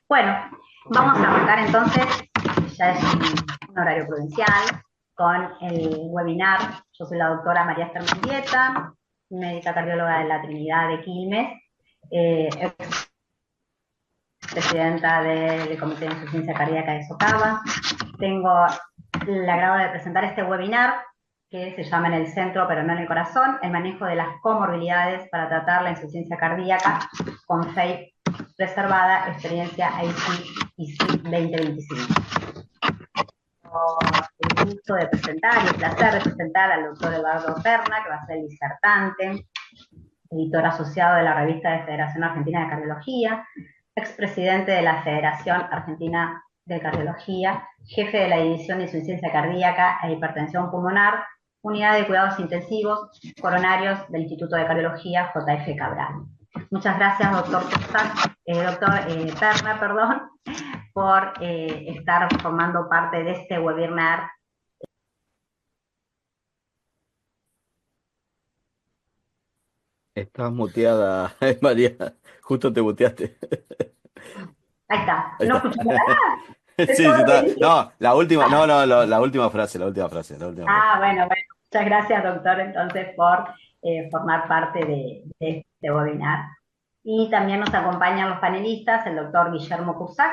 Bueno, vamos a arrancar entonces, ya es un horario prudencial, con el webinar. Yo soy la doctora María Esther Mendieta, médica cardióloga de la Trinidad de Quilmes, presidenta del Comité de Insuficiencia Cardíaca de Socava. Tengo el agrado de presentar este webinar que se llama En el centro, pero no en el corazón, el manejo de las comorbilidades para tratar la insuficiencia cardíaca con FAPE reservada, experiencia IC 2025. El gusto de presentar y el placer de presentar al doctor Eduardo Perna, que va a ser el disertante, editor asociado de la revista de Federación Argentina de Cardiología, expresidente de la Federación Argentina de Cardiología, jefe de la División de Insuficiencia Cardíaca e Hipertensión Pulmonar, Unidad de Cuidados Intensivos Coronarios del Instituto de Cardiología JF Cabral. Muchas gracias, doctor Perna, por estar formando parte de este webinar. Estás muteada, María. Justo te muteaste. Ahí está. Ahí ¿No está. escuchó nada? Sí, ¿Es sí todo lo que está. dije? No, la última, no, no, la última frase, la última frase, la última frase. Bueno. Muchas gracias, doctor, entonces, por formar parte de este webinar. Y también nos acompañan los panelistas, el doctor Guillermo Cusac,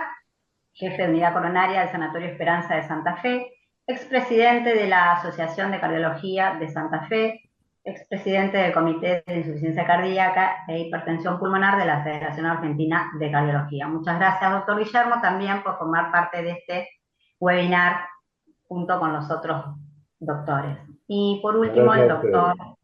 jefe de unidad coronaria del Sanatorio Esperanza de Santa Fe, expresidente de la Asociación de Cardiología de Santa Fe, expresidente del Comité de Insuficiencia Cardíaca e Hipertensión Pulmonar de la Federación Argentina de Cardiología. Muchas gracias, doctor Guillermo, también por formar parte de este webinar junto con los otros doctores. Y por último, Gracias el a doctor, ustedes.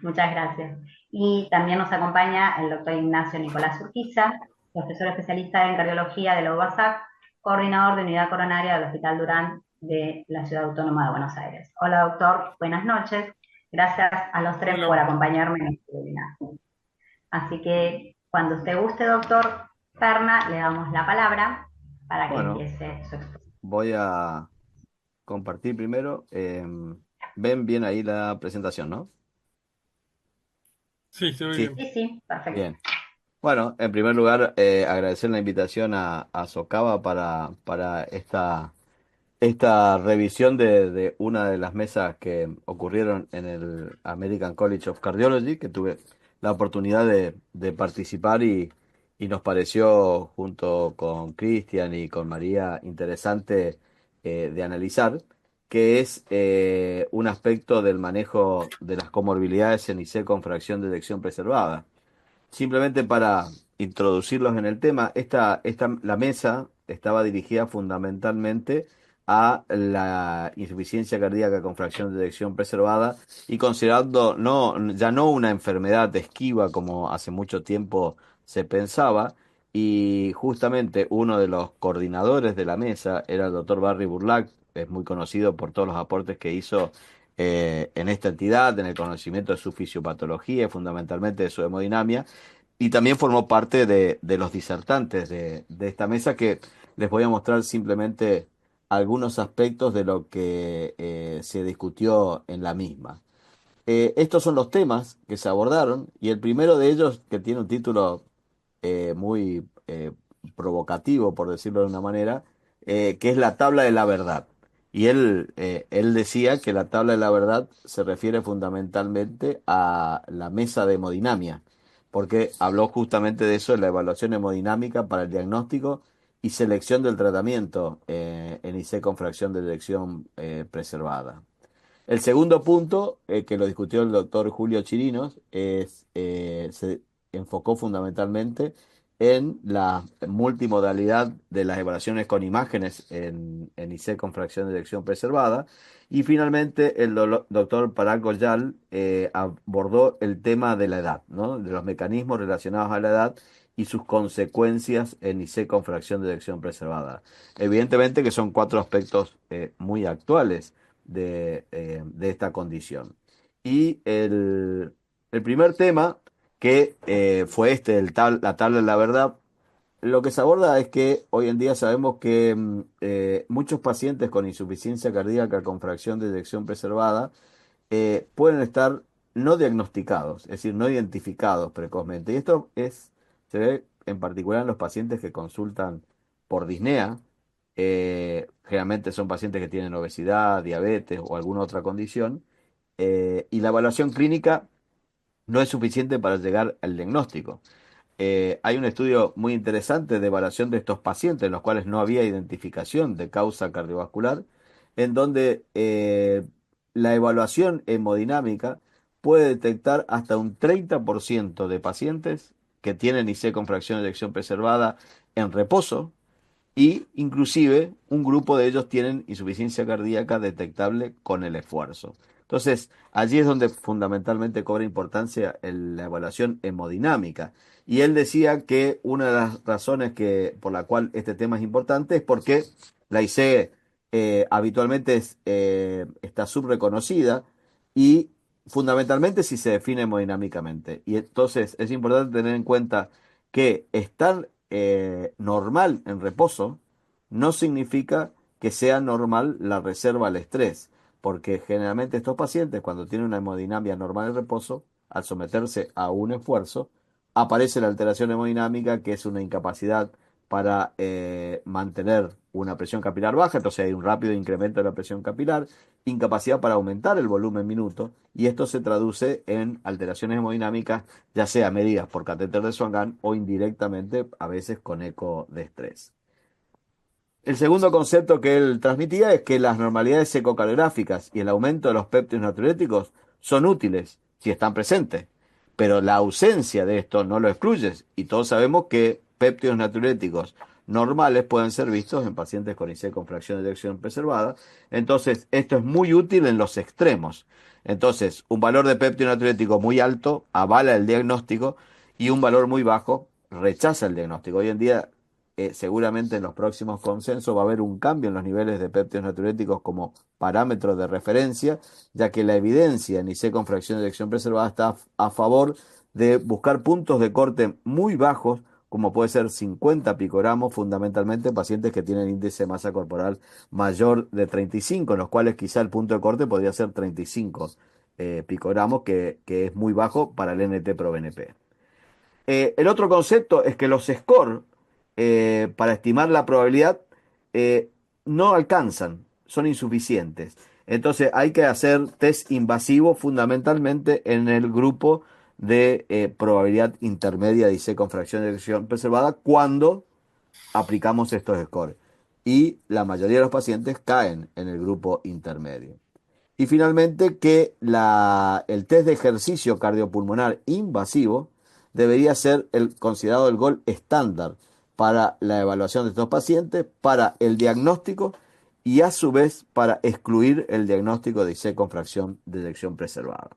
muchas gracias. Y también nos acompaña el doctor Ignacio Nicolás Urquiza, profesor especialista en cardiología de la UBASAC, coordinador de unidad coronaria del Hospital Durán de la Ciudad Autónoma de Buenos Aires. Hola, doctor, buenas noches. Gracias a los tres por Hola. acompañarme en este webinar. Así que cuando usted guste, doctor Perna, le damos la palabra para que Bueno, empiece su exposición. voy a compartir primero. Ven bien ahí la presentación, ¿no? Sí, se ve Sí, bien. Sí, sí, perfecto. bien. Bueno, en primer lugar, agradecer la invitación a Socava para esta revisión de una de las mesas que ocurrieron en el American College of Cardiology, que tuve la oportunidad de participar y nos pareció, junto con Cristian y con María, interesante de analizar, que es un aspecto del manejo de las comorbilidades en IC con fracción de eyección preservada. Simplemente para introducirlos en el tema, la mesa estaba dirigida fundamentalmente a la insuficiencia cardíaca con fracción de eyección preservada y considerando ya no una enfermedad esquiva como hace mucho tiempo se pensaba, y justamente uno de los coordinadores de la mesa era el doctor Barry Burlack. Es muy conocido por todos los aportes que hizo en esta entidad, en el conocimiento de su fisiopatología y fundamentalmente de su hemodinamia, y también formó parte de los disertantes de esta mesa, que les voy a mostrar simplemente algunos aspectos de lo que se discutió en la misma. Estos son los temas que se abordaron, y el primero de ellos, que tiene un título muy provocativo, por decirlo de una manera, que es la tabla de la verdad. Y él decía que la tabla de la verdad se refiere fundamentalmente a la mesa de hemodinamia, porque habló justamente de eso, de la evaluación hemodinámica para el diagnóstico y selección del tratamiento en IC con fracción de eyección preservada. El segundo punto, que lo discutió el doctor Julio Chirinos, se enfocó fundamentalmente en la multimodalidad de las evaluaciones con imágenes en IC con fracción de eyección preservada. Y finalmente el doctor Parag Goyal abordó el tema de la edad, ¿no? De los mecanismos relacionados a la edad y sus consecuencias en IC con fracción de eyección preservada. Evidentemente que son cuatro aspectos muy actuales de esta condición. Y el primer tema, que fue la tabla de la verdad, lo que se aborda es que hoy en día sabemos que muchos pacientes con insuficiencia cardíaca con fracción de eyección preservada pueden estar no diagnosticados, es decir, no identificados precozmente. Y esto se ve en particular en los pacientes que consultan por disnea, generalmente son pacientes que tienen obesidad, diabetes o alguna otra condición, y la evaluación clínica no es suficiente para llegar al diagnóstico. Hay un estudio muy interesante de evaluación de estos pacientes, en los cuales no había identificación de causa cardiovascular, en donde la evaluación hemodinámica puede detectar hasta un 30% de pacientes que tienen IC con fracción de eyección preservada en reposo, y inclusive un grupo de ellos tienen insuficiencia cardíaca detectable con el esfuerzo. Entonces, allí es donde fundamentalmente cobra importancia la evaluación hemodinámica. Y él decía que una de las razones por la cual este tema es importante es porque la IC habitualmente está subreconocida y fundamentalmente si se define hemodinámicamente. Y entonces es importante tener en cuenta que estar normal en reposo no significa que sea normal la reserva al estrés, porque generalmente estos pacientes cuando tienen una hemodinamia normal en reposo, al someterse a un esfuerzo, aparece la alteración hemodinámica, que es una incapacidad para mantener una presión capilar baja, entonces hay un rápido incremento de la presión capilar, incapacidad para aumentar el volumen minuto, y esto se traduce en alteraciones hemodinámicas, ya sea medidas por catéter de Swan-Ganz o indirectamente, a veces con eco de estrés. El segundo concepto que él transmitía es que las normalidades ecocardiográficas y el aumento de los péptidos natriuréticos son útiles si están presentes, pero la ausencia de esto no lo excluye, y todos sabemos que péptidos natriuréticos normales pueden ser vistos en pacientes con IC con fracción de eyección preservada. Entonces esto es muy útil en los extremos. Entonces un valor de péptido natriurético muy alto avala el diagnóstico, y un valor muy bajo rechaza el diagnóstico. Hoy en día seguramente en los próximos consensos va a haber un cambio en los niveles de péptidos natriuréticos como parámetro de referencia, ya que la evidencia en IC con fracción de eyección preservada está a favor de buscar puntos de corte muy bajos, como puede ser 50 picogramos, fundamentalmente en pacientes que tienen índice de masa corporal mayor de 35, en los cuales quizá el punto de corte podría ser 35 picogramos, que es muy bajo para el NT-proBNP. El otro concepto es que los scores para estimar la probabilidad eh, no alcanzan, son insuficientes. Entonces hay que hacer test invasivos fundamentalmente en el grupo de probabilidad intermedia de IC con fracción de eyección preservada cuando aplicamos estos scores. Y la mayoría de los pacientes caen en el grupo intermedio. Y finalmente que el test de ejercicio cardiopulmonar invasivo debería ser considerado el gol estándar para la evaluación de estos pacientes, para el diagnóstico y a su vez para excluir el diagnóstico de IC con fracción de eyección preservada.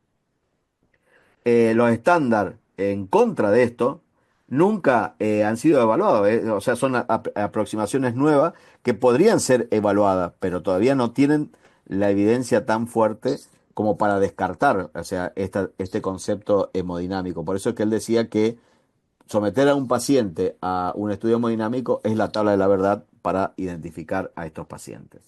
Los estándares en contra de esto nunca han sido evaluados, o sea, son aproximaciones nuevas que podrían ser evaluadas, pero todavía no tienen la evidencia tan fuerte como para descartar, o sea, este concepto hemodinámico. Por eso es que él decía que someter a un paciente a un estudio hemodinámico es la tabla de la verdad para identificar a estos pacientes.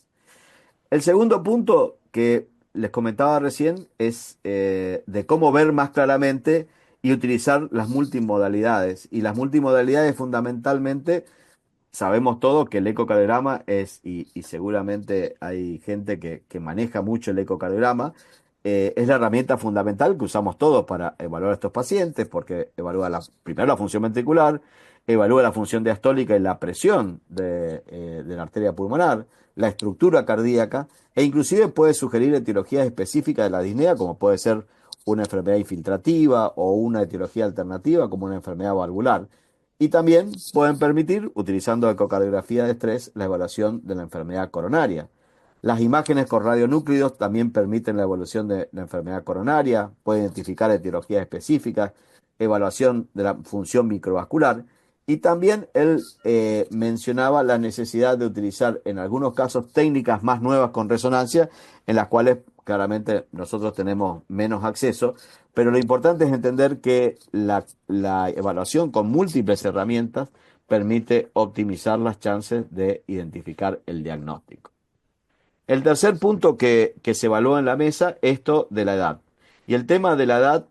El segundo punto que les comentaba recién es de cómo ver más claramente y utilizar las multimodalidades. Y las multimodalidades fundamentalmente, sabemos todos que el ecocardiograma y seguramente hay gente que maneja mucho el ecocardiograma, es la herramienta fundamental que usamos todos para evaluar a estos pacientes, porque evalúa primero la función ventricular, evalúa la función diastólica y la presión de la arteria pulmonar, la estructura cardíaca, e inclusive puede sugerir etiologías específicas de la disnea, como puede ser una enfermedad infiltrativa o una etiología alternativa como una enfermedad valvular. Y también pueden permitir, utilizando ecocardiografía de estrés, la evaluación de la enfermedad coronaria. Las imágenes con radionúclidos también permiten la evaluación de la enfermedad coronaria, pueden identificar etiologías específicas, evaluación de la función microvascular. Y también él mencionaba la necesidad de utilizar en algunos casos técnicas más nuevas con resonancia, en las cuales claramente nosotros tenemos menos acceso, pero lo importante es entender que la evaluación con múltiples herramientas permite optimizar las chances de identificar el diagnóstico. El tercer punto que se evalúa en la mesa, esto de la edad. Y el tema de la edad,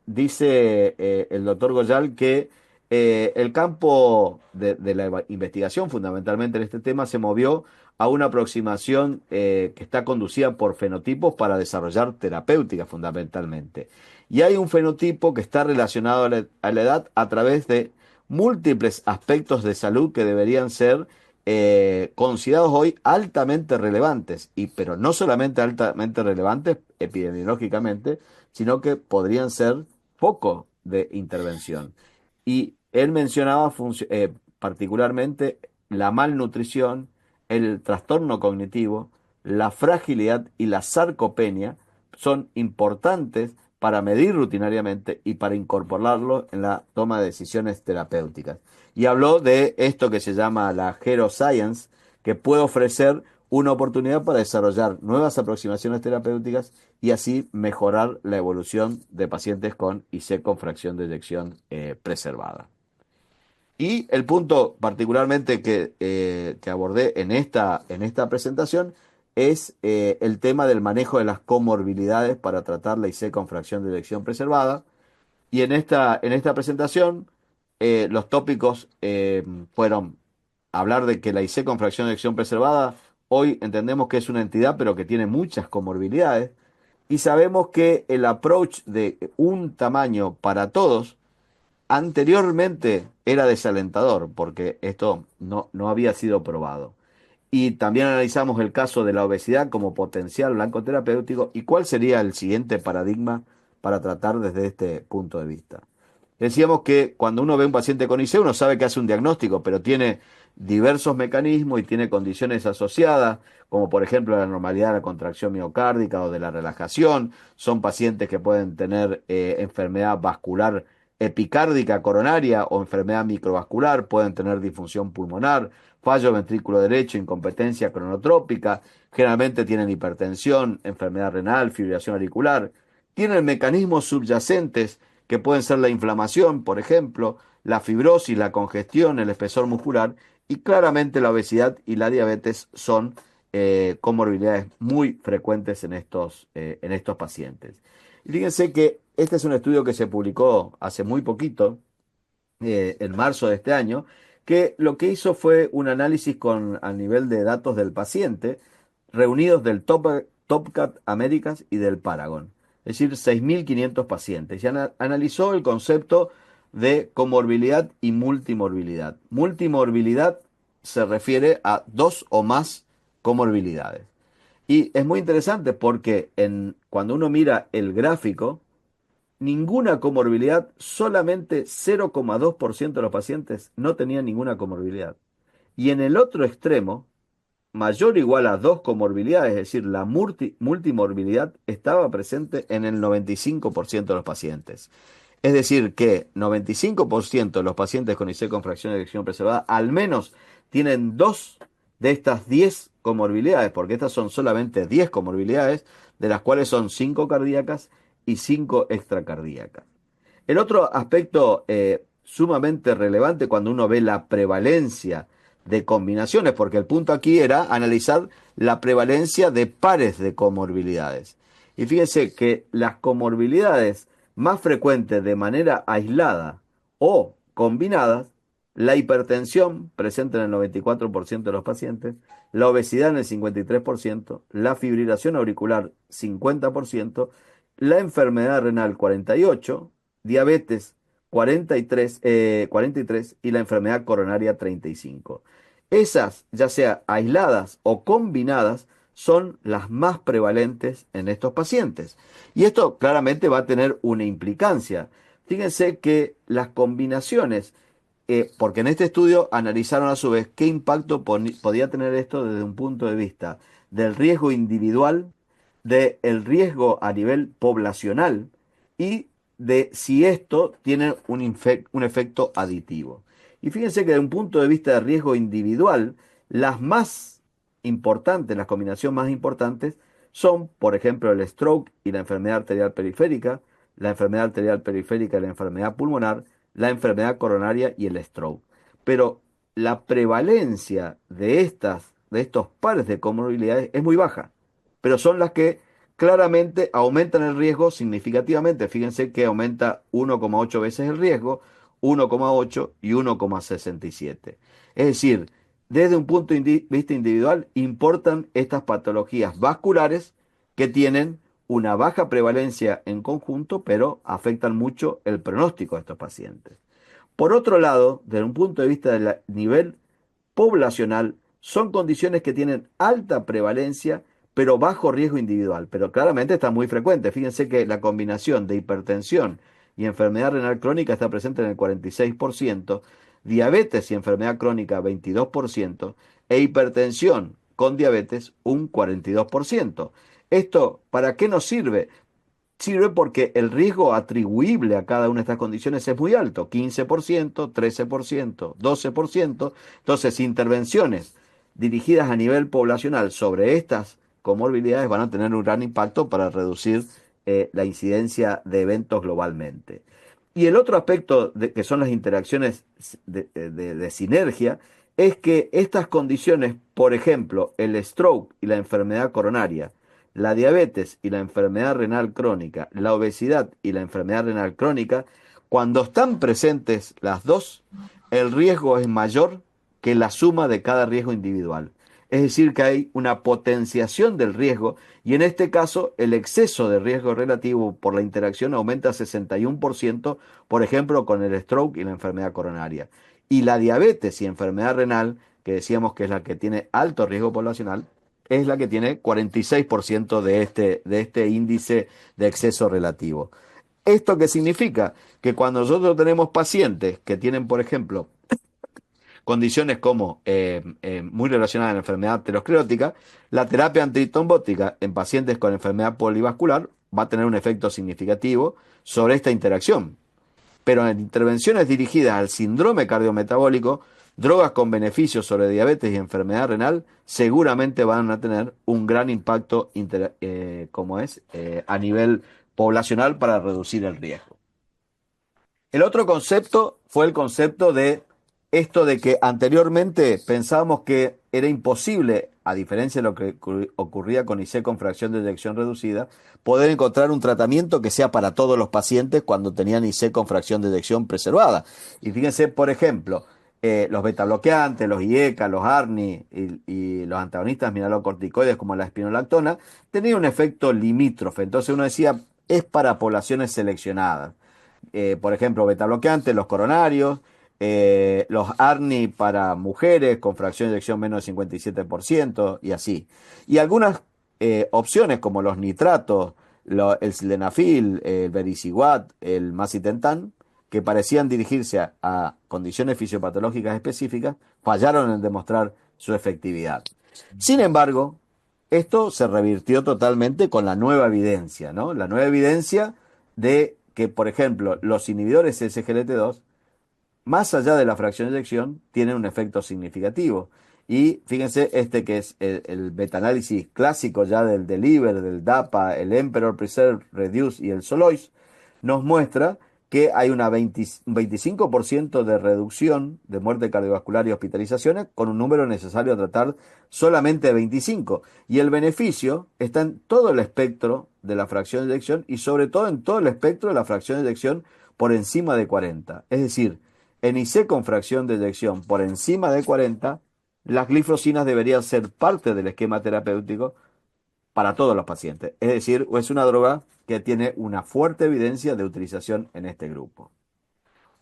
dice el doctor Goyal que el campo de la investigación, fundamentalmente en este tema, se movió a una aproximación que está conducida por fenotipos para desarrollar terapéuticas, fundamentalmente. Y hay un fenotipo que está relacionado a la edad a través de múltiples aspectos de salud que deberían ser considerados hoy altamente relevantes, pero no solamente altamente relevantes epidemiológicamente, sino que podrían ser foco de intervención. Y él mencionaba particularmente la malnutrición, el trastorno cognitivo, la fragilidad y la sarcopenia son importantes para medir rutinariamente y para incorporarlo en la toma de decisiones terapéuticas. Y habló de esto que se llama la Geroscience, que puede ofrecer una oportunidad para desarrollar nuevas aproximaciones terapéuticas y así mejorar la evolución de pacientes con IC con fracción de eyección preservada. Y el punto particularmente que abordé en esta presentación es el tema del manejo de las comorbilidades para tratar la IC con fracción de eyección preservada. Y en esta presentación los tópicos fueron hablar de que la IC con fracción de eyección preservada hoy entendemos que es una entidad pero que tiene muchas comorbilidades y sabemos que el approach de un tamaño para todos anteriormente era desalentador porque esto no había sido probado. Y también analizamos el caso de la obesidad como potencial blanco terapéutico y cuál sería el siguiente paradigma para tratar desde este punto de vista. Decíamos que cuando uno ve un paciente con IC, uno sabe que hace un diagnóstico, pero tiene diversos mecanismos y tiene condiciones asociadas, como por ejemplo la normalidad de la contracción miocárdica o de la relajación. Son pacientes que pueden tener enfermedad vascular epicárdica coronaria o enfermedad microvascular, pueden tener disfunción pulmonar, fallo ventrículo derecho, incompetencia cronotrópica, generalmente tienen hipertensión, enfermedad renal, fibrilación auricular, tienen mecanismos subyacentes que pueden ser la inflamación, por ejemplo, la fibrosis, la congestión, el espesor muscular, y claramente la obesidad y la diabetes son comorbilidades muy frecuentes en estos pacientes. Y fíjense que este es un estudio que se publicó hace muy poquito, en marzo de este año, que lo que hizo fue un análisis a nivel de datos del paciente, reunidos del TopCat Américas y del Paragon, es decir, 6.500 pacientes, y analizó el concepto de comorbilidad y multimorbilidad. Multimorbilidad se refiere a dos o más comorbilidades. Y es muy interesante porque cuando uno mira el gráfico, ninguna comorbilidad, solamente 0,2% de los pacientes no tenían ninguna comorbilidad. Y en el otro extremo, mayor o igual a dos comorbilidades, es decir, la multimorbilidad estaba presente en el 95% de los pacientes. Es decir, que 95% de los pacientes con IC con fracción de eyección preservada al menos tienen dos de estas 10 comorbilidades, porque estas son solamente 10 comorbilidades, de las cuales son 5 cardíacas y 5 extracardíacas. El otro aspecto sumamente relevante cuando uno ve la prevalencia de combinaciones, porque el punto aquí era analizar la prevalencia de pares de comorbilidades. Y fíjense que las comorbilidades más frecuentes de manera aislada o combinadas, la hipertensión presente en el 94% de los pacientes, la obesidad en el 53%, la fibrilación auricular 50%, la enfermedad renal 48%, diabetes 43 y la enfermedad coronaria 35. Esas, ya sea aisladas o combinadas, son las más prevalentes en estos pacientes. Y esto claramente va a tener una implicancia. Fíjense que las combinaciones, porque en este estudio analizaron a su vez qué impacto podía tener esto desde un punto de vista del riesgo individual, del riesgo a nivel poblacional y de si esto tiene un efecto aditivo. Y fíjense que desde un punto de vista de riesgo individual, las más importantes, las combinaciones más importantes son, por ejemplo, el stroke y la enfermedad arterial periférica, la enfermedad arterial periférica y la enfermedad pulmonar, la enfermedad coronaria y el stroke. Pero la prevalencia de estos pares de comorbilidades es muy baja, pero son las que claramente aumentan el riesgo significativamente. Fíjense que aumenta 1,8 veces el riesgo 1,8 y 1,67. Es decir, desde un punto de vista individual, importan estas patologías vasculares que tienen una baja prevalencia en conjunto, pero afectan mucho el pronóstico de estos pacientes. Por otro lado, desde un punto de vista del nivel poblacional, son condiciones que tienen alta prevalencia, pero bajo riesgo individual. Pero claramente está muy frecuente. Fíjense que la combinación de hipertensión y enfermedad renal crónica está presente en el 46%, diabetes y enfermedad crónica 22%, e hipertensión con diabetes un 42%. ¿Esto para qué nos sirve? Sirve porque el riesgo atribuible a cada una de estas condiciones es muy alto, 15%, 13%, 12%. Entonces, intervenciones dirigidas a nivel poblacional sobre estas comorbilidades van a tener un gran impacto para reducir la incidencia de eventos globalmente. Y el otro aspecto que son las interacciones de sinergia es que estas condiciones, por ejemplo, el stroke y la enfermedad coronaria, la diabetes y la enfermedad renal crónica, la obesidad y la enfermedad renal crónica, cuando están presentes las dos, el riesgo es mayor que la suma de cada riesgo individual. Es decir, que hay una potenciación del riesgo y en este caso el exceso de riesgo relativo por la interacción aumenta 61%, por ejemplo, con el stroke y la enfermedad coronaria. Y la diabetes y enfermedad renal, que decíamos que es la que tiene alto riesgo poblacional, es la que tiene 46% de este índice de exceso relativo. ¿Esto qué significa? Que cuando nosotros tenemos pacientes que tienen, por ejemplo, condiciones como muy relacionadas a la enfermedad aterosclerótica, la terapia antitrombótica en pacientes con enfermedad polivascular va a tener un efecto significativo sobre esta interacción. Pero en intervenciones dirigidas al síndrome cardiometabólico, drogas con beneficios sobre diabetes y enfermedad renal seguramente van a tener un gran impacto a nivel poblacional para reducir el riesgo. El otro concepto fue el concepto de esto de que anteriormente pensábamos que era imposible, a diferencia de lo que ocurría con IC con fracción de eyección reducida, poder encontrar un tratamiento que sea para todos los pacientes cuando tenían IC con fracción de eyección preservada. Y fíjense, por ejemplo, los betabloqueantes, los IECA, los ARNI y los antagonistas mineralocorticoides como la espinolactona tenían un efecto limítrofe. Entonces uno decía, es para poblaciones seleccionadas. Por ejemplo, beta bloqueantes, los coronarios, los ARNI para mujeres con fracción de eyección menos de 57% y así. Y algunas opciones como los nitratos, el sildenafil, el vericiguat, el macitentan, que parecían dirigirse a condiciones fisiopatológicas específicas, fallaron en demostrar su efectividad. Sin embargo, esto se revirtió totalmente con la nueva evidencia, ¿no? La nueva evidencia de que, por ejemplo, los inhibidores SGLT2, más allá de la fracción de eyección, tienen un efecto significativo. Y fíjense, este que es el metaanálisis clásico ya del Deliver, del DAPA, el Emperor Preserve, Reduce y el Solois, nos muestra que hay un 25% de reducción de muerte cardiovascular y hospitalizaciones con un número necesario a tratar solamente de 25. Y el beneficio está en todo el espectro de la fracción de eyección y sobre todo en todo el espectro de la fracción de eyección por encima de 40. Es decir, en IC con fracción de eyección por encima de 40, las glifosinas deberían ser parte del esquema terapéutico para todos los pacientes. Es decir, es una droga que tiene una fuerte evidencia de utilización en este grupo.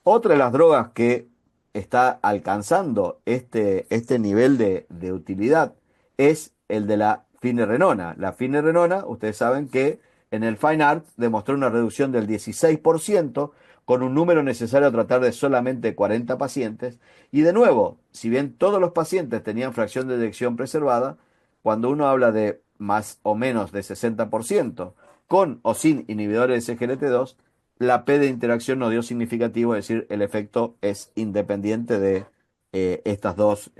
Otra de las drogas que está alcanzando este nivel de utilidad es el de la finerenona. La finerenona, ustedes saben que en el Fine Art demostró una reducción del 16% con un número necesario a tratar de solamente 40 pacientes. Y de nuevo, si bien todos los pacientes tenían fracción de eyección preservada, cuando uno habla de más o menos de 60%, con o sin inhibidores de SGLT2, la P de interacción no dio significativo, es decir, el efecto es independiente de estas dos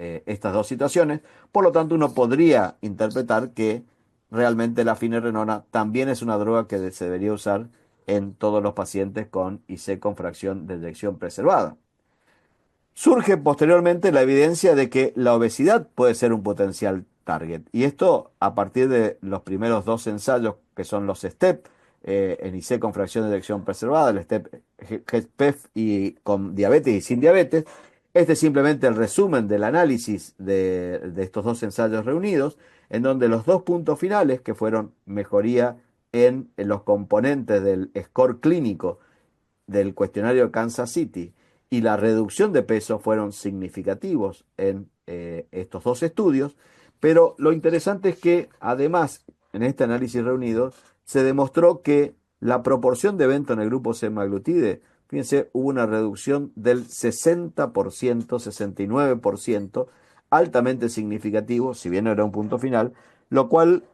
situaciones. Por lo tanto, uno podría interpretar que realmente la finerenona también es una droga que se debería usar en todos los pacientes con IC con fracción de eyección preservada. Surge posteriormente la evidencia de que la obesidad puede ser un potencial target. Y esto a partir de los primeros dos ensayos que son los STEP, en IC con fracción de eyección preservada, el STEP HEPF y con diabetes y sin diabetes. Este es simplemente el resumen del análisis de estos dos ensayos reunidos, en donde los dos puntos finales, que fueron mejoría en los componentes del score clínico del cuestionario de Kansas City y la reducción de peso fueron significativos en estos dos estudios, pero lo interesante es que además en este análisis reunido se demostró que la proporción de evento en el grupo semaglutide, fíjense, hubo una reducción del 60%, 69%, altamente significativo, si bien no era un punto final, lo cual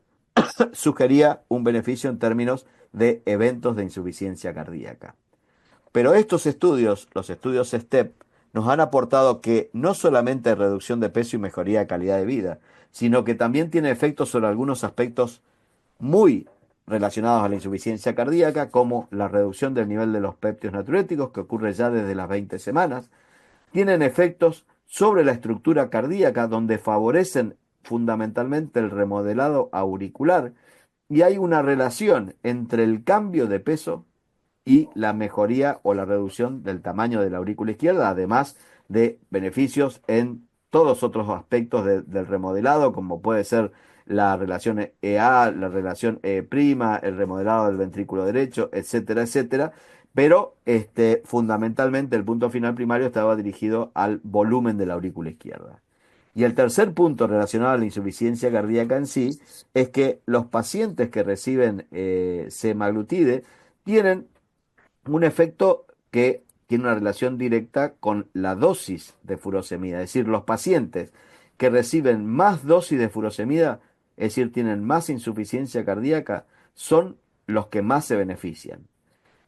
sugería un beneficio en términos de eventos de insuficiencia cardíaca. Pero estos estudios, los estudios STEP, nos han aportado que no solamente hay reducción de peso y mejoría de calidad de vida, sino que también tiene efectos sobre algunos aspectos muy relacionados a la insuficiencia cardíaca, como la reducción del nivel de los péptidos natriuréticos, que ocurre ya desde las 20 semanas. Tienen efectos sobre la estructura cardíaca, donde favorecen fundamentalmente el remodelado auricular, y hay una relación entre el cambio de peso y la mejoría o la reducción del tamaño de la aurícula izquierda, además de beneficios en todos los otros aspectos del remodelado, como puede ser la relación EA, la relación E', el remodelado del ventrículo derecho, etcétera, etcétera. Pero fundamentalmente el punto final primario estaba dirigido al volumen de la aurícula izquierda. Y el tercer punto relacionado a la insuficiencia cardíaca en sí es que los pacientes que reciben semaglutide tienen un efecto que tiene una relación directa con la dosis de furosemida. Es decir, los pacientes que reciben más dosis de furosemida, es decir, tienen más insuficiencia cardíaca, son los que más se benefician.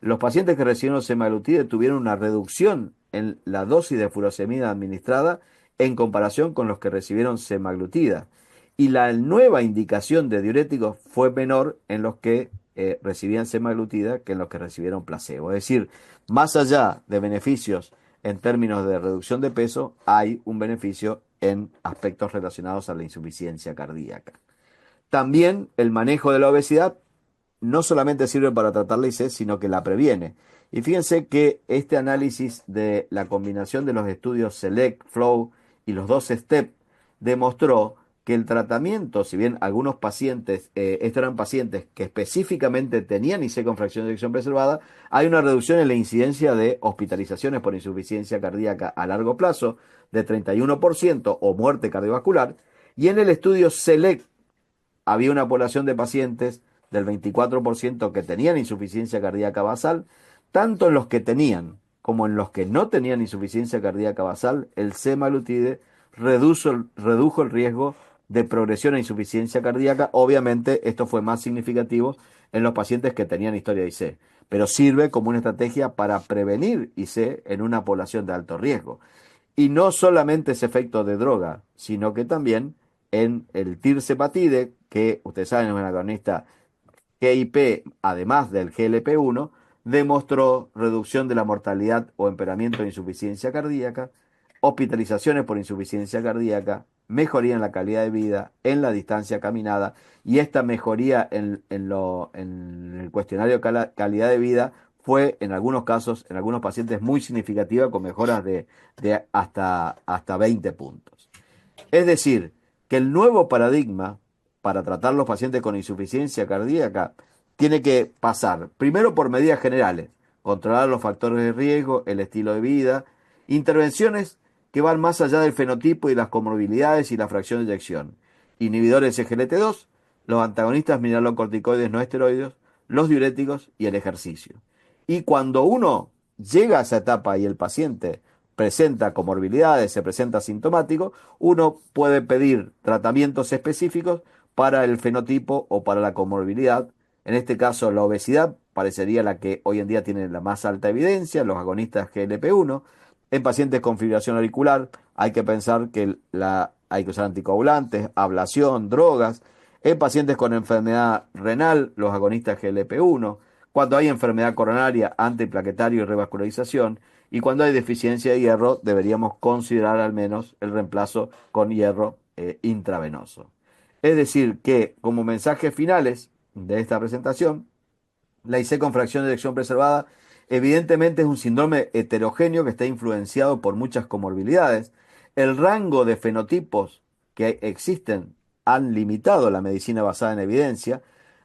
Los pacientes que recibieron semaglutide tuvieron una reducción en la dosis de furosemida administrada en comparación con los que recibieron semaglutida. Y la nueva indicación de diuréticos fue menor en los que recibían semaglutida que en los que recibieron placebo. Es decir, más allá de beneficios en términos de reducción de peso, hay un beneficio en aspectos relacionados a la insuficiencia cardíaca. También el manejo de la obesidad no solamente sirve para tratar la IC, sino que la previene. Y fíjense que este análisis de la combinación de los estudios SELECT, FLOW y los dos STEP demostró que el tratamiento, si bien algunos pacientes, estos eran pacientes que específicamente tenían IC con fracción de eyección preservada, hay una reducción en la incidencia de hospitalizaciones por insuficiencia cardíaca a largo plazo de 31% o muerte cardiovascular. Y en el estudio SELECT había una población de pacientes del 24% que tenían insuficiencia cardíaca basal, tanto en los que tenían como en los que no tenían insuficiencia cardíaca basal, el semaglutide redujo el riesgo de progresión a insuficiencia cardíaca. Obviamente esto fue más significativo en los pacientes que tenían historia de IC, pero sirve como una estrategia para prevenir IC en una población de alto riesgo. Y no solamente ese efecto de droga, sino que también en el tirzepatide, que ustedes saben es un agonista GIP, además del GLP-1, demostró reducción de la mortalidad o empeoramiento de insuficiencia cardíaca, hospitalizaciones por insuficiencia cardíaca, mejoría en la calidad de vida, en la distancia caminada, y esta mejoría en el cuestionario de calidad de vida fue en algunos casos, en algunos pacientes, muy significativa, con mejoras de hasta 20 puntos. Es decir, que el nuevo paradigma para tratar los pacientes con insuficiencia cardíaca tiene que pasar primero por medidas generales, controlar los factores de riesgo, el estilo de vida, intervenciones que van más allá del fenotipo y las comorbilidades y la fracción de eyección, inhibidores SGLT2, los antagonistas mineralocorticoides no esteroides, los diuréticos y el ejercicio. Y cuando uno llega a esa etapa y el paciente presenta comorbilidades, se presenta sintomático, uno puede pedir tratamientos específicos para el fenotipo o para la comorbilidad. En este caso, la obesidad parecería la que hoy en día tiene la más alta evidencia, los agonistas GLP-1. En pacientes con fibrilación auricular hay que pensar que hay que usar anticoagulantes, ablación, drogas. En pacientes con enfermedad renal, los agonistas GLP-1. Cuando hay enfermedad coronaria, antiplaquetario y revascularización. Y cuando hay deficiencia de hierro, deberíamos considerar al menos el reemplazo con hierro intravenoso. Es decir, que como mensajes finales de esta presentación, La IC con fracción de elección preservada, evidentemente es un síndrome heterogéneo que está influenciado por muchas comorbilidades. El rango de fenotipos que existen han limitado la medicina basada en evidencia.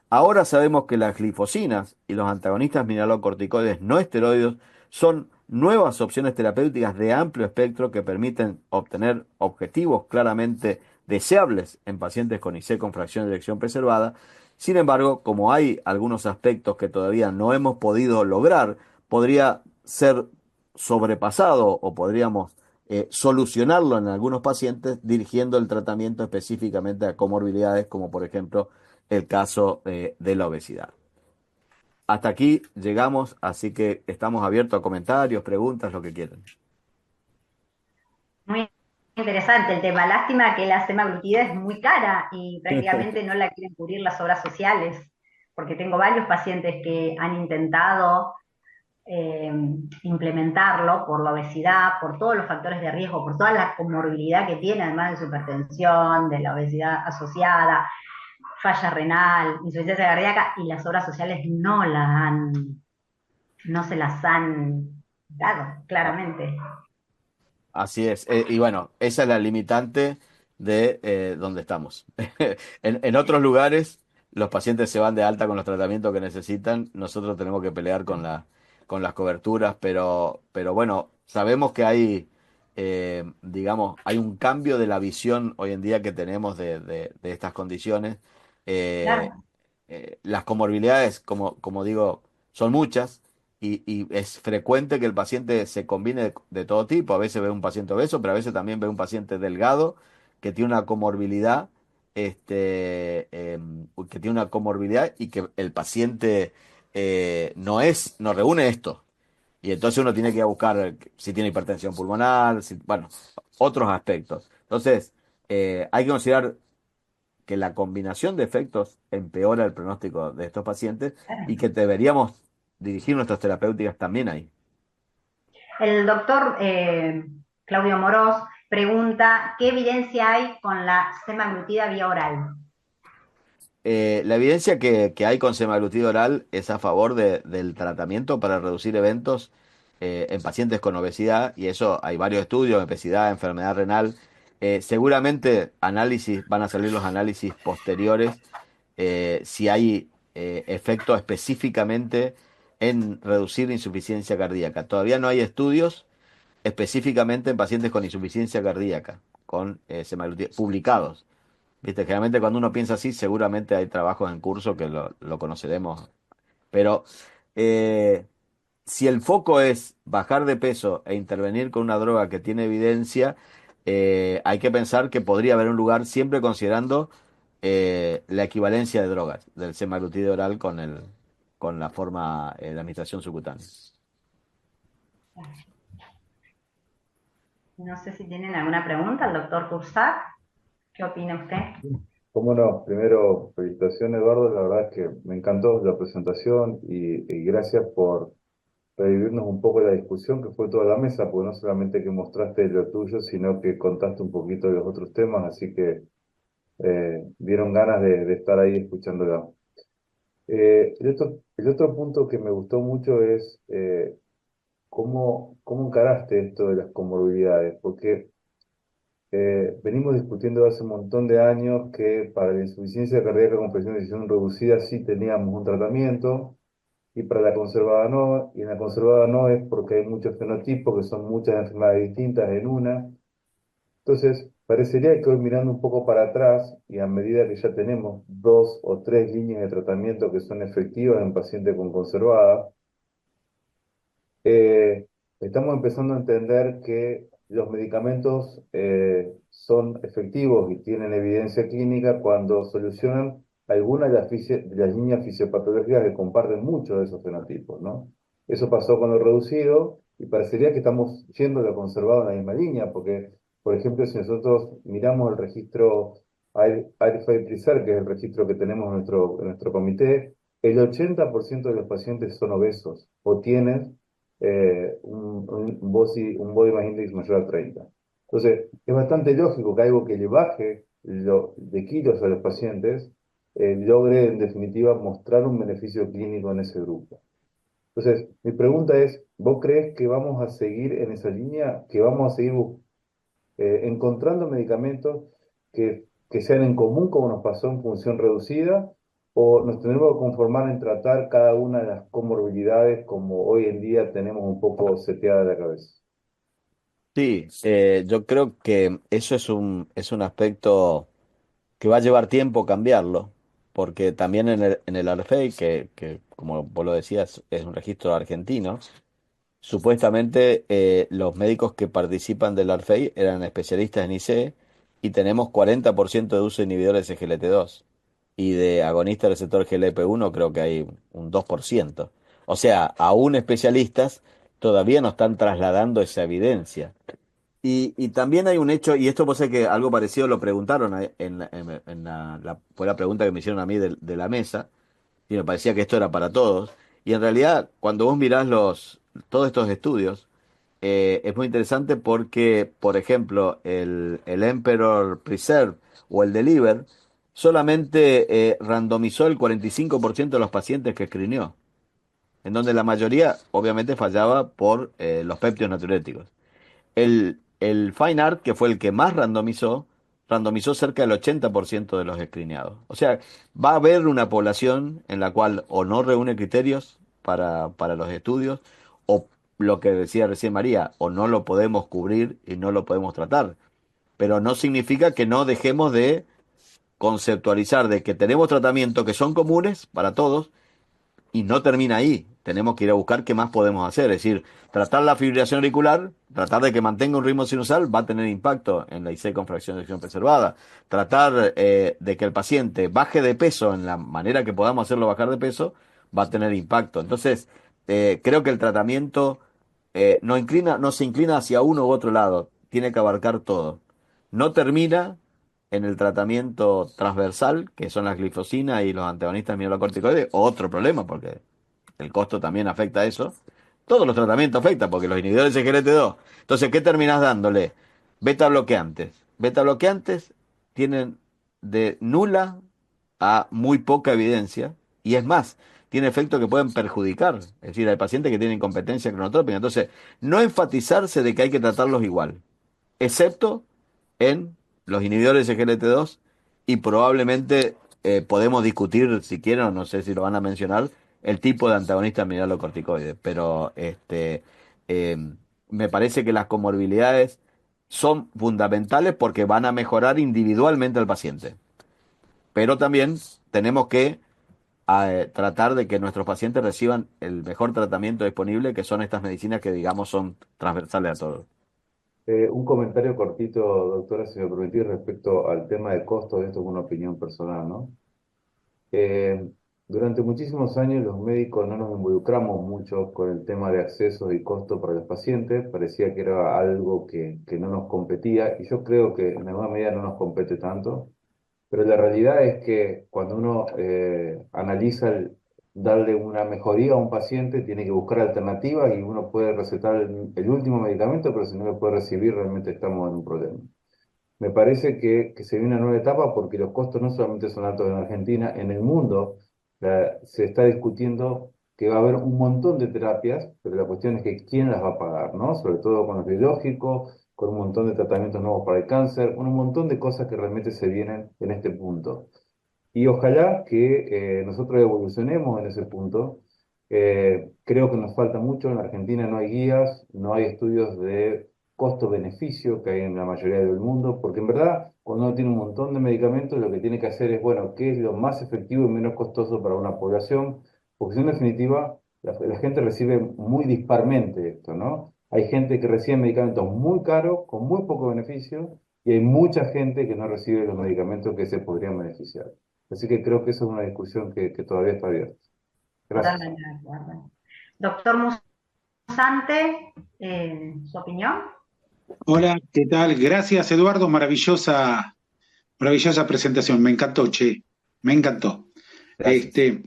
Ahora sabemos que las glifosinas y los antagonistas mineralocorticoides no esteroides son nuevas opciones terapéuticas de amplio espectro que permiten obtener objetivos claramente deseables en pacientes con IC con fracción de elección preservada. Sin embargo, como hay algunos aspectos que todavía no hemos podido lograr, podría ser sobrepasado o podríamos solucionarlo en algunos pacientes dirigiendo el tratamiento específicamente a comorbilidades como por ejemplo el caso de la obesidad. Hasta aquí llegamos, así que estamos abiertos a comentarios, preguntas, lo que quieran. Muy interesante el tema. Lástima que la semaglutida es muy cara y prácticamente no la quieren cubrir las obras sociales, porque tengo varios pacientes que han intentado eh, implementarlo por la obesidad, por todos los factores de riesgo, por toda la comorbilidad que tiene, además de su hipertensión, de la obesidad asociada, falla renal, insuficiencia cardíaca, y las obras sociales no se las han dado, claramente. Así es. Y bueno, esa es la limitante de donde estamos. En otros lugares, los pacientes se van de alta con los tratamientos que necesitan. Nosotros tenemos que pelear con las coberturas, pero bueno, sabemos que hay, digamos, hay un cambio de la visión hoy en día que tenemos de estas condiciones. Eh, Claro, las comorbilidades, como digo, son muchas y es frecuente que el paciente se combine de todo tipo. A veces ve un paciente obeso, pero a veces también ve un paciente delgado que tiene una comorbilidad, que tiene una comorbilidad y que el paciente no reúne esto. Y entonces uno tiene que ir a buscar si tiene hipertensión pulmonar, bueno, otros aspectos. Entonces, hay que considerar que la combinación de efectos empeora el pronóstico de estos pacientes y claro. que deberíamos dirigir nuestras terapéuticas también ahí. El doctor Claudio Morós pregunta, ¿qué evidencia hay con la semaglutida vía oral? La evidencia que hay con semaglutida oral es a favor del tratamiento para reducir eventos en pacientes con obesidad, y eso hay varios estudios, obesidad, enfermedad renal. Seguramente van a salir los análisis posteriores si hay efecto específicamente en reducir insuficiencia cardíaca. Todavía no hay estudios específicamente en pacientes con insuficiencia cardíaca, con semaglutida, publicados. Viste, generalmente cuando uno piensa así, seguramente hay trabajos en curso que lo conoceremos. Pero eh, si el foco es bajar de peso e intervenir con una droga que tiene evidencia, hay que pensar que podría haber un lugar siempre considerando la equivalencia de drogas, del semaglutide oral con la forma de administración subcutánea. No sé si tienen alguna pregunta, el doctor Cursac, ¿qué opina usted? Cómo no, primero, felicitaciones Eduardo, la verdad es que me encantó la presentación y gracias por revivirnos un poco la discusión que fue toda la mesa, porque no solamente que mostraste lo tuyo, sino que contaste un poquito de los otros temas, así que dieron ganas de estar ahí escuchándola. El otro punto que me gustó mucho es cómo encaraste esto de las comorbilidades, porque venimos discutiendo hace un montón de años que para la insuficiencia cardíaca con presión de decisión reducida sí teníamos un tratamiento y para la conservada no, y en la conservada no es porque hay muchos fenotipos que son muchas enfermedades distintas en una. Entonces, parecería que hoy mirando un poco para atrás y a medida que ya tenemos dos o tres líneas de tratamiento que son efectivas en pacientes con conservada, eh, estamos empezando a entender que los medicamentos son efectivos y tienen evidencia clínica cuando solucionan algunas de las líneas fisiopatológicas que comparten muchos de esos fenotipos, ¿no? Eso pasó con lo reducido y parecería que estamos yendo de lo conservado en la misma línea, porque, por ejemplo, si nosotros miramos el registro AIR5 que es el registro que tenemos en nuestro comité, el 80% de los pacientes son obesos o tienen un body mass index mayor a 30. Entonces, es bastante lógico que algo que le baje de kilos a los pacientes logre en definitiva mostrar un beneficio clínico en ese grupo. Entonces, mi pregunta es, ¿vos crees que vamos a seguir en esa línea, que vamos a seguir encontrando medicamentos que sean en común como nos pasó en función reducida, o nos tenemos que conformar en tratar cada una de las comorbilidades como hoy en día tenemos un poco seteada la cabeza? Sí, yo creo que eso es un aspecto que va a llevar tiempo cambiarlo, porque también en el ARFEI, que como vos lo decías, es un registro argentino. Supuestamente los médicos que participan del ARFEI eran especialistas en IC y tenemos 40% de uso de inhibidores de GLT2 y de agonistas del receptor GLP1 creo que hay un 2%. O sea, aún especialistas todavía no están trasladando esa evidencia. Y también hay un hecho, y esto puede ser que algo parecido lo preguntaron fue la pregunta que me hicieron a mí de la mesa, y me parecía que esto era para todos. Y en realidad, cuando vos mirás todos estos estudios, es muy interesante porque, por ejemplo, el Emperor Preserve o el Deliver solamente randomizó el 45% de los pacientes que screeneó, en donde la mayoría obviamente fallaba por los péptidos natriuréticos. El Fine Art, que fue el que más randomizó cerca del 80% de los screeneados. O sea, va a haber una población en la cual o no reúne criterios para los estudios, o lo que decía recién María, o no lo podemos cubrir y no lo podemos tratar. Pero no significa que no dejemos de conceptualizar de que tenemos tratamientos que son comunes para todos y no termina ahí. Tenemos que ir a buscar qué más podemos hacer. Es decir, tratar la fibrilación auricular, tratar de que mantenga un ritmo sinusal, va a tener impacto en la IC con fracción de eyección preservada. Tratar de que el paciente baje de peso en la manera que podamos hacerlo bajar de peso, va a tener impacto. Entonces, creo que el tratamiento no se inclina hacia uno u otro lado. Tiene que abarcar todo. No termina en el tratamiento transversal, que son las glifosinas y los antagonistas mineralocorticoides, otro problema, porque el costo también afecta a eso. Todos los tratamientos afectan, porque los inhibidores de GLT2. Entonces, ¿qué terminás dándole? Beta bloqueantes. Beta bloqueantes tienen de nula a muy poca evidencia, y es más, tiene efectos que pueden perjudicar. Es decir, hay pacientes que tienen incompetencia cronotrópica. Entonces, no enfatizarse de que hay que tratarlos igual, excepto en los inhibidores de GLT2, y probablemente podemos discutir, si quieren, o no sé si lo van a mencionar, el tipo de antagonista mineralocorticoide, pero eh, me parece que las comorbilidades son fundamentales porque van a mejorar individualmente al paciente, pero también tenemos que tratar de que nuestros pacientes reciban el mejor tratamiento disponible, que son estas medicinas que digamos son transversales a todos. Un comentario cortito, doctora, si me permitís, respecto al tema de costos, esto es una opinión personal, ¿no? Eh, Durante muchísimos años los médicos no nos involucramos mucho con el tema de acceso y costo para los pacientes, parecía que era algo que no nos competía, y yo creo que en alguna medida no nos compete tanto, pero la realidad es que cuando uno analiza darle una mejoría a un paciente, tiene que buscar alternativas y uno puede recetar el último medicamento, pero si no lo puede recibir, realmente estamos en un problema. Me parece que se viene una nueva etapa porque los costos no solamente son altos en Argentina, en el mundo se está discutiendo que va a haber un montón de terapias, pero la cuestión es que quién las va a pagar, ¿no? Sobre todo con los biológicos, con un montón de tratamientos nuevos para el cáncer, un montón de cosas que realmente se vienen en este punto. Y ojalá que nosotros evolucionemos en ese punto. Creo que nos falta mucho. En Argentina no hay guías, no hay estudios de costo-beneficio que hay en la mayoría del mundo, porque en verdad, cuando uno tiene un montón de medicamentos, lo que tiene que hacer es, bueno, qué es lo más efectivo y menos costoso para una población, porque si en definitiva, la gente recibe muy disparmente esto, ¿no? Hay gente que recibe medicamentos muy caros, con muy poco beneficio, y hay mucha gente que no recibe los medicamentos que se podrían beneficiar. Así que creo que eso es una discusión que todavía está abierta. Gracias. Totalmente de acuerdo. Doctor Musante, ¿su opinión? Hola, ¿qué tal? Gracias, Eduardo. Maravillosa, maravillosa presentación. Me encantó, che. Me encantó. Gracias.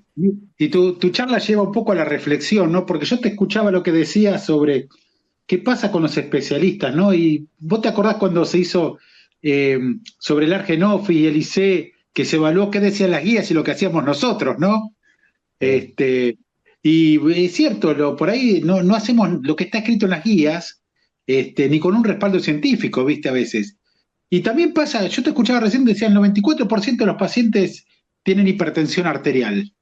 Y tu charla lleva un poco a la reflexión, ¿no? Porque yo te escuchaba lo que decías sobre qué pasa con los especialistas, ¿no? Y vos te acordás cuando se hizo sobre el Argenofi y el IC, que se evaluó qué decían las guías y lo que hacíamos nosotros, ¿no? Sí, Este, y es cierto, por ahí no hacemos lo que está escrito en las guías, ni con un respaldo científico, ¿viste? A veces. Y también pasa, yo te escuchaba recién, decía, el 94% de los pacientes tienen hipertensión arterial.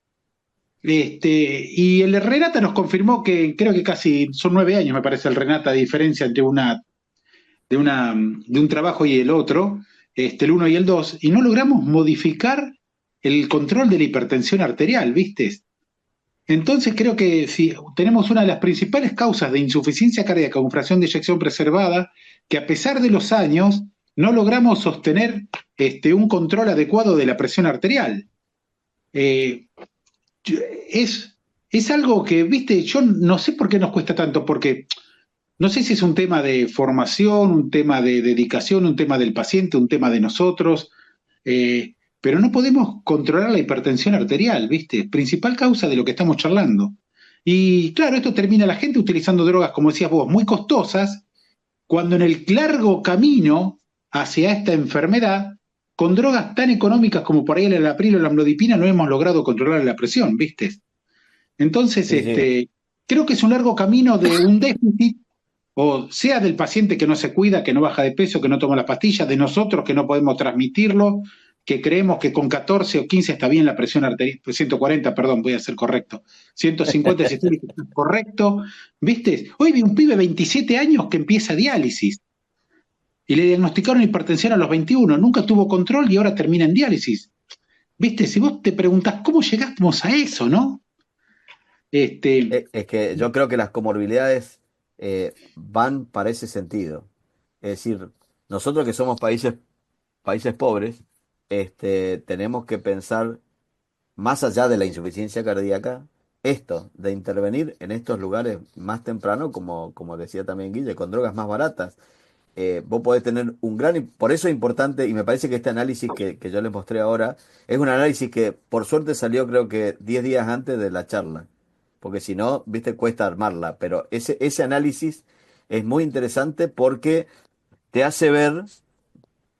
Y el Renata nos confirmó que creo que casi son 9 años, me parece, el Renata, de diferencia entre de un trabajo y el otro, el uno y el dos, y no logramos modificar el control de la hipertensión arterial, ¿viste? Entonces creo que si tenemos una de las principales causas de insuficiencia cardíaca con fracción de eyección preservada, que a pesar de los años no logramos sostener un control adecuado de la presión arterial. Eh, es, es algo que, viste, yo no sé por qué nos cuesta tanto, porque no sé si es un tema de formación, un tema de dedicación, un tema del paciente, un tema de nosotros, pero no podemos controlar la hipertensión arterial, ¿viste? Principal causa de lo que estamos charlando. Y claro, esto termina la gente utilizando drogas, como decías vos, muy costosas, cuando en el largo camino hacia esta enfermedad, con drogas tan económicas como por ahí el alapril o la amlodipina, no hemos logrado controlar la presión, ¿viste? Entonces, sí, sí. creo que es un largo camino de un déficit, o sea del paciente que no se cuida, que no baja de peso, que no toma las pastillas, de nosotros que no podemos transmitirlo, que creemos que con 14 o 15 está bien la presión arterial, 140, perdón, voy a ser correcto, 150 sistólico está correcto, ¿viste? Hoy vi un pibe de 27 años que empieza diálisis y le diagnosticaron hipertensión a los 21, nunca tuvo control y ahora termina en diálisis. ¿Viste? Si vos te preguntás cómo llegamos a eso, ¿no? Este, Es que yo creo que las comorbilidades van para ese sentido. Es decir, nosotros que somos países pobres, tenemos que pensar más allá de la insuficiencia cardíaca, esto de intervenir en estos lugares más temprano, como decía también Guille, con drogas más baratas. Vos podés tener un por eso es importante, y me parece que este análisis que yo les mostré ahora es un análisis que por suerte salió creo que 10 días antes de la charla, porque si no, viste, cuesta armarla, pero ese análisis es muy interesante porque te hace ver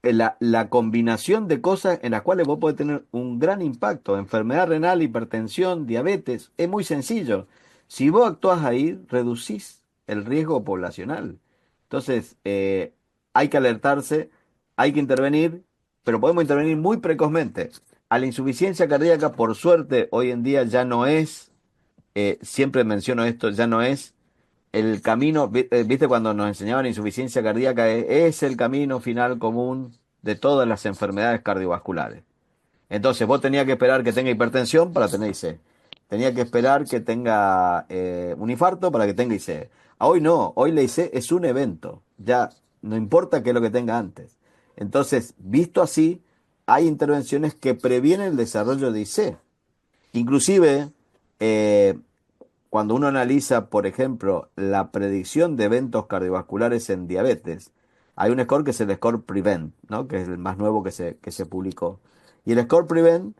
la combinación de cosas en las cuales vos podés tener un gran impacto. Enfermedad renal, hipertensión, diabetes, es muy sencillo. Si vos actuás ahí, reducís el riesgo poblacional. Entonces, hay que alertarse, hay que intervenir, pero podemos intervenir muy precozmente. A la insuficiencia cardíaca, por suerte, hoy en día ya no es, siempre menciono esto, ya no es el camino, viste cuando nos enseñaban insuficiencia cardíaca, es el camino final común de todas las enfermedades cardiovasculares. Entonces vos tenías que esperar que tenga hipertensión para tener IC. Tenía que esperar que tenga un infarto para que tenga IC. Hoy no, hoy la IC es un evento. Ya no importa qué es lo que tenga antes. Entonces, visto así, hay intervenciones que previenen el desarrollo de IC. Inclusive, eh, cuando uno analiza, por ejemplo, la predicción de eventos cardiovasculares en diabetes, hay un score que es el score Prevent, ¿no? Que es el más nuevo que se publicó. Y el score Prevent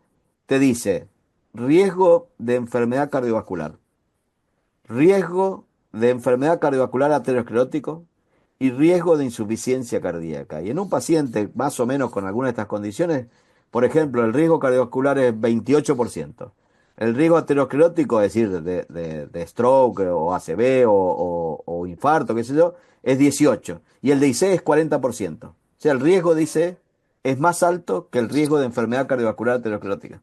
te dice riesgo de enfermedad cardiovascular, riesgo de enfermedad cardiovascular aterosclerótico y riesgo de insuficiencia cardíaca. Y en un paciente más o menos con alguna de estas condiciones, por ejemplo, el riesgo cardiovascular es 28%. El riesgo aterosclerótico, es decir, de stroke o ACV o infarto, qué sé yo, es 18%. Y el de IC es 40%. O sea, el riesgo de IC es más alto que el riesgo de enfermedad cardiovascular aterosclerótica.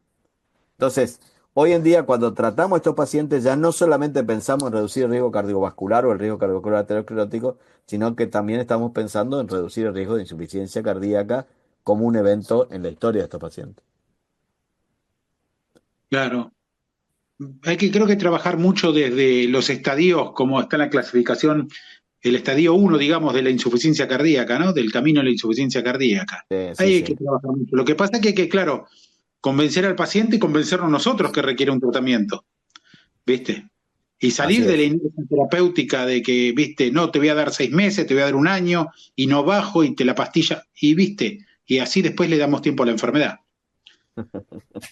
Entonces, hoy en día cuando tratamos a estos pacientes ya no solamente pensamos en reducir el riesgo cardiovascular o el riesgo cardiovascular aterosclerótico, sino que también estamos pensando en reducir el riesgo de insuficiencia cardíaca como un evento en la historia de estos pacientes. claro. Creo que trabajar mucho desde los estadios, como está en la clasificación, el estadio uno, digamos, de la insuficiencia cardíaca, ¿no? Del camino a la insuficiencia cardíaca. Sí, Ahí hay que sí. trabajar mucho. Lo que pasa es que hay que, claro, convencer al paciente y convencernos nosotros que requiere un tratamiento, ¿viste? Y Así salir de la es. inercia terapéutica de que, ¿viste? No, te voy a dar 6 meses, te voy a dar un año, y no bajo, y te la pastilla, y ¿viste? Y así después le damos tiempo a la enfermedad.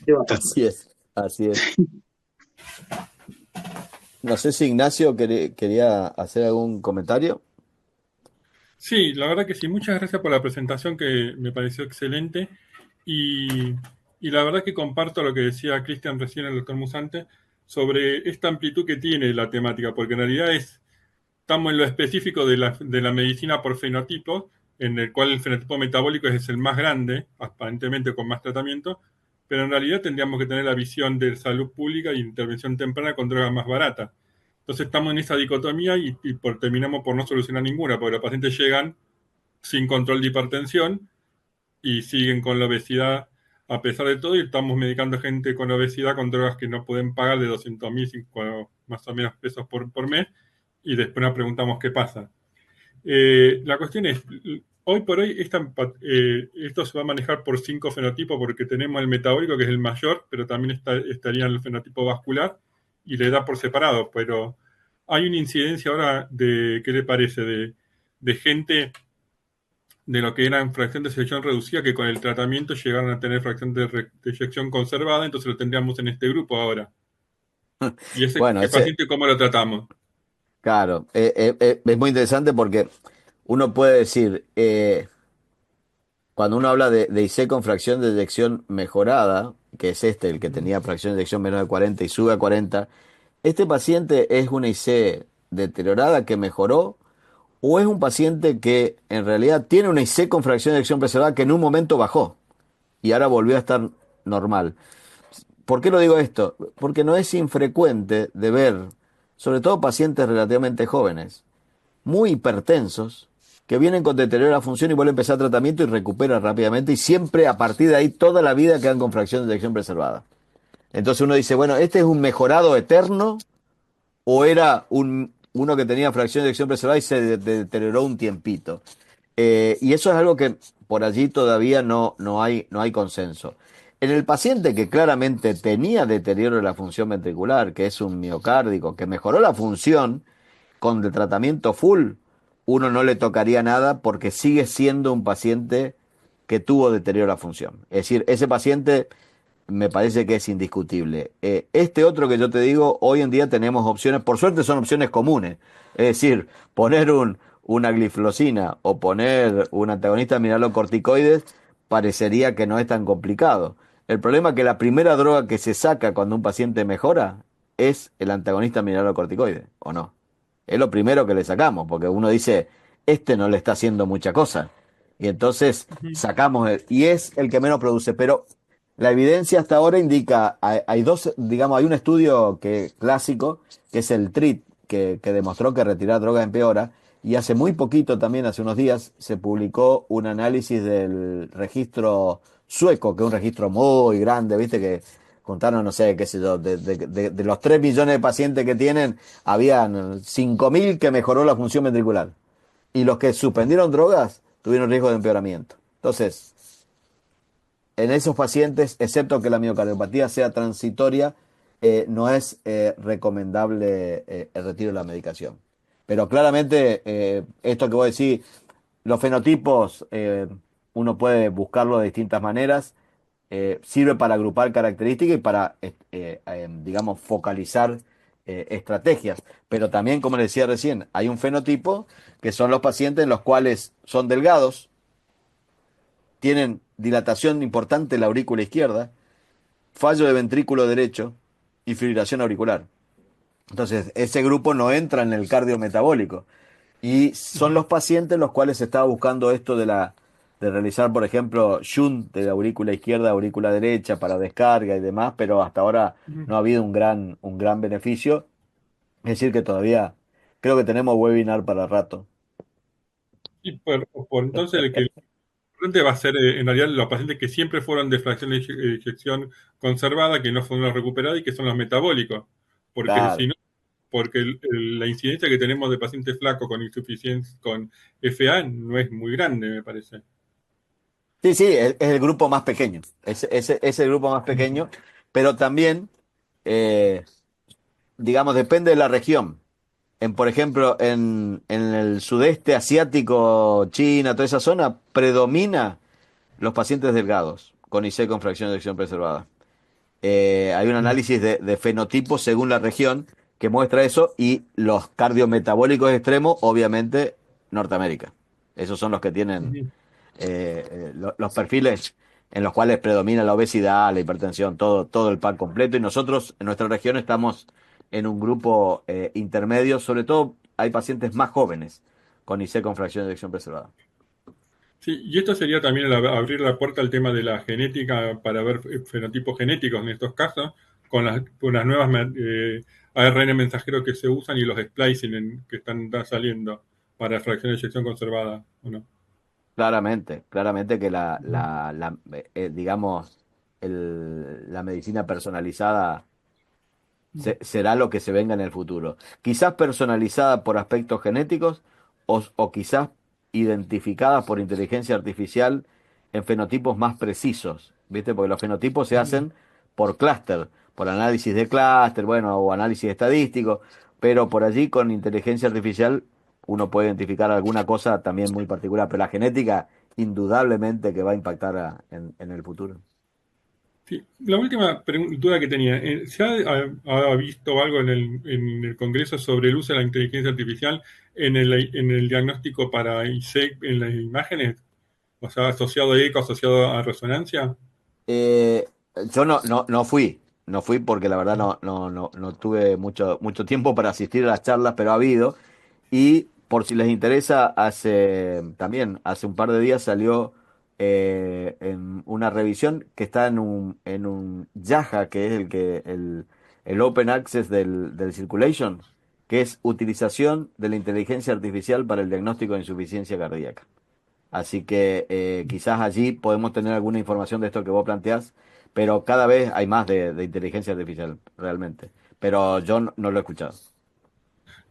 ¿Qué vas a hacer? Así es. Así es. No sé si Ignacio quería hacer algún comentario. Sí, la verdad que sí. Muchas gracias por la presentación que me pareció excelente. Y Y la verdad que comparto lo que decía Cristian recién, el doctor Musante, sobre esta amplitud que tiene la temática, porque en realidad estamos en lo específico de la medicina por fenotipo, en el cual el fenotipo metabólico es el más grande, aparentemente con más tratamiento, pero en realidad tendríamos que tener la visión de salud pública y intervención temprana con drogas más baratas. Entonces estamos en esa dicotomía y terminamos por no solucionar ninguna, porque los pacientes llegan sin control de hipertensión y siguen con la obesidad a pesar de todo, y estamos medicando gente con obesidad con drogas que no pueden pagar de 200.000 más o menos pesos por mes, y después nos preguntamos qué pasa. La cuestión es, hoy por hoy esto se va a manejar por 5 fenotipos, porque tenemos el metabólico, que es el mayor, pero también estaría el fenotipo vascular y la edad por separado, pero hay una incidencia ahora de, ¿qué le parece? De gente de lo que era en fracción de eyección reducida, que con el tratamiento llegaron a tener fracción de eyección conservada, entonces lo tendríamos en este grupo ahora. ¿Y ese Bueno, paciente cómo lo tratamos? claro, es muy interesante porque uno puede decir, cuando uno habla de IC con fracción de eyección mejorada, que es este, el que tenía fracción de eyección menor de 40 y sube a 40, ¿este paciente es una IC deteriorada que mejoró o es un paciente que en realidad tiene una IC con fracción de eyección preservada que en un momento bajó y ahora volvió a estar normal? ¿Por qué lo digo esto? Porque no es infrecuente de ver, sobre todo pacientes relativamente jóvenes, muy hipertensos, que vienen con deterioro de la función y vuelven a empezar tratamiento y recuperan rápidamente y siempre a partir de ahí toda la vida quedan con fracción de eyección preservada. Entonces uno dice, bueno, ¿este es un mejorado eterno o era uno que tenía fracción de eyección preservada y se deterioró un tiempito? Y eso es algo que por allí todavía no hay consenso. En el paciente que claramente tenía deterioro de la función ventricular, que es un miocárdico, que mejoró la función con el tratamiento full, uno no le tocaría nada porque sigue siendo un paciente que tuvo deterioro de la función. Es decir, ese paciente me parece que es indiscutible. Este otro que yo te digo, hoy en día tenemos opciones, por suerte son opciones comunes. Es decir, poner una gliflosina o poner un antagonista de mineralocorticoides parecería que no es tan complicado. El problema es que la primera droga que se saca cuando un paciente mejora es el antagonista de mineralocorticoides, ¿o no? Es lo primero que le sacamos, porque uno dice, este no le está haciendo mucha cosa. Y entonces sacamos, y es el que menos produce. Pero la evidencia hasta ahora indica, hay dos, digamos, hay un estudio clásico, que es el TREAT, que demostró que retirar drogas empeora, y hace muy poquito también, hace unos días, se publicó un análisis del registro sueco, que es un registro muy grande, viste, que contaron, no sé, qué sé yo, de los 3 millones de pacientes que tienen, habían 5.000 que mejoró la función ventricular. Y los que suspendieron drogas tuvieron riesgo de empeoramiento. Entonces, en esos pacientes, excepto que la miocardiopatía sea transitoria, no es recomendable el retiro de la medicación. Pero claramente, esto que voy a decir, los fenotipos, uno puede buscarlo de distintas maneras. Sirve para agrupar características y para, digamos, focalizar estrategias. Pero también, como les decía recién, hay un fenotipo que son los pacientes en los cuales son delgados, tienen dilatación importante en la aurícula izquierda, fallo de ventrículo derecho y fibrilación auricular. Entonces, ese grupo no entra en el cardiometabólico. Y son los pacientes los cuales se estaba buscando esto de realizar, por ejemplo, shunt de la aurícula izquierda a aurícula derecha para descarga y demás, pero hasta ahora no ha habido un gran beneficio. Es decir, que todavía creo que tenemos webinar para rato. Y por entonces el que importante va a ser en realidad los pacientes que siempre fueron de fracción de eyección conservada, que no fueron recuperados y que son los metabólicos. Porque si Claro. no, porque la incidencia que tenemos de pacientes flacos con insuficiencia, con FA, no es muy grande, me parece. Sí, sí, es el grupo más pequeño. Es el grupo más pequeño, pero también, eh, digamos, depende de la región. Por ejemplo, en el sudeste asiático, China, toda esa zona, predomina los pacientes delgados con IC con fracción de eyección preservada. Hay un análisis de fenotipos según la región que muestra eso y los cardiometabólicos extremos, obviamente, Norteamérica. Esos son los que tienen los perfiles en los cuales predomina la obesidad, la hipertensión, todo el pack completo. Y nosotros en nuestra región estamos en un grupo intermedio, sobre todo hay pacientes más jóvenes con IC con fracción de eyección preservada. Sí, y esto sería también abrir la puerta al tema de la genética para ver fenotipos genéticos en estos casos, con las nuevas ARN mensajeros que se usan y los splicing que están saliendo para fracción de eyección conservada, ¿o no? Claramente que digamos, la medicina personalizada será lo que se venga en el futuro. Quizás personalizada por aspectos genéticos o quizás identificada por inteligencia artificial en fenotipos más precisos, ¿viste? Porque los fenotipos se hacen por clúster, por análisis de clúster, bueno, o análisis estadístico, pero por allí con inteligencia artificial uno puede identificar alguna cosa también muy particular, pero la genética indudablemente que va a impactar en el futuro. Sí, la última duda que tenía, ¿se ha visto algo en el Congreso sobre el uso de la inteligencia artificial en el diagnóstico para IC en las imágenes? O sea, asociado a eco, asociado a resonancia. Eh, yo no fui porque la verdad no tuve mucho tiempo para asistir a las charlas, pero ha habido. Y por si les interesa, también hace un par de días salió en una revisión que está en un YAHA, que es el Open Access del Circulation, que es utilización de la inteligencia artificial para el diagnóstico de insuficiencia cardíaca. Así que quizás allí podemos tener alguna información de esto que vos planteás, pero cada vez hay más de inteligencia artificial, realmente. Pero yo no lo he escuchado.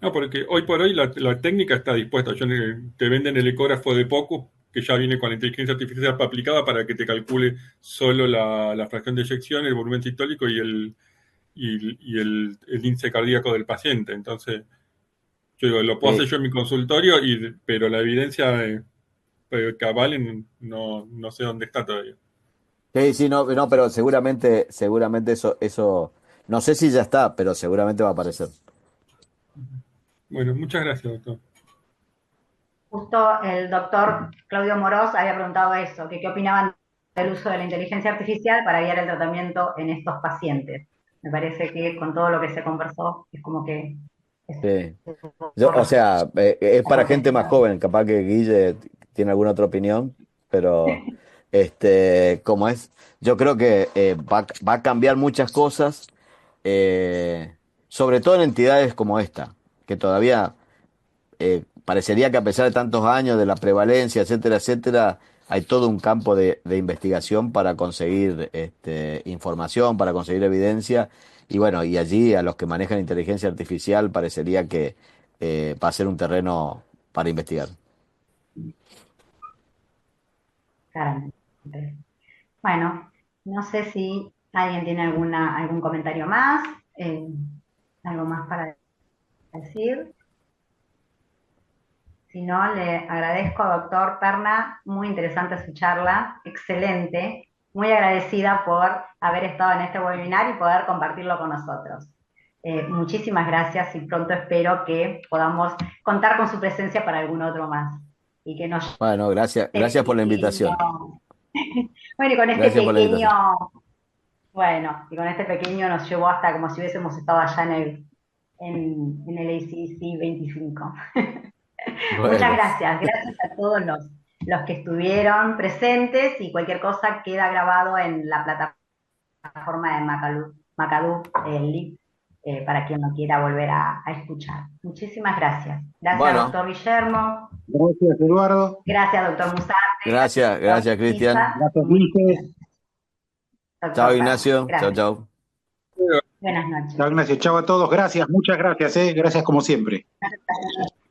No, porque hoy por hoy la técnica está dispuesta. Te venden el ecógrafo de POCUS, que ya viene con la inteligencia artificial aplicada para que te calcule solo la fracción de eyección, el volumen sistólico el índice cardíaco del paciente. Entonces, yo digo, lo puedo hacer yo en mi consultorio, pero la evidencia cabal no sé dónde está todavía. Sí, no, pero seguramente eso, no sé si ya está, pero seguramente va a aparecer. Bueno, muchas gracias, doctor. Justo el doctor Claudio Morós había preguntado eso, que qué opinaban del uso de la inteligencia artificial para guiar el tratamiento en estos pacientes. Me parece que con todo lo que se conversó es como que... Sí. O sea, es para gente más joven, capaz que Guille tiene alguna otra opinión, pero como es, yo creo que va a cambiar muchas cosas, sobre todo en entidades como esta, que todavía parecería que a pesar de tantos años de la prevalencia, etcétera, etcétera, hay todo un campo de investigación para conseguir información, para conseguir evidencia. Y bueno, y allí a los que manejan inteligencia artificial parecería que va a ser un terreno para investigar. Claramente. Bueno, no sé si alguien tiene algún comentario más, algo más para decir. Si no, le agradezco, doctor Perna, muy interesante su charla, excelente, muy agradecida por haber estado en este webinar y poder compartirlo con nosotros. Muchísimas gracias y pronto espero que podamos contar con su presencia para algún otro más. Y que nos... Bueno, gracias por la invitación. Bueno, y con este Gracias por la pequeño, invitación. bueno, y con este pequeño nos llevó hasta como si hubiésemos estado allá en el ACC 25. Bueno. Muchas gracias. Gracias a todos los que estuvieron presentes y cualquier cosa queda grabado en la plataforma de Macadú, el link, para quien lo quiera volver a escuchar. Muchísimas gracias. Gracias, Bueno. doctor Guillermo. Gracias, Eduardo. Gracias, doctor Musante. Gracias, Cristian. Gracias, Luis. Chao, Ignacio. Gracias. Chao. Buenas noches. Chao, Ignacio. Chao a todos. Gracias, muchas gracias. Gracias como siempre. Gracias.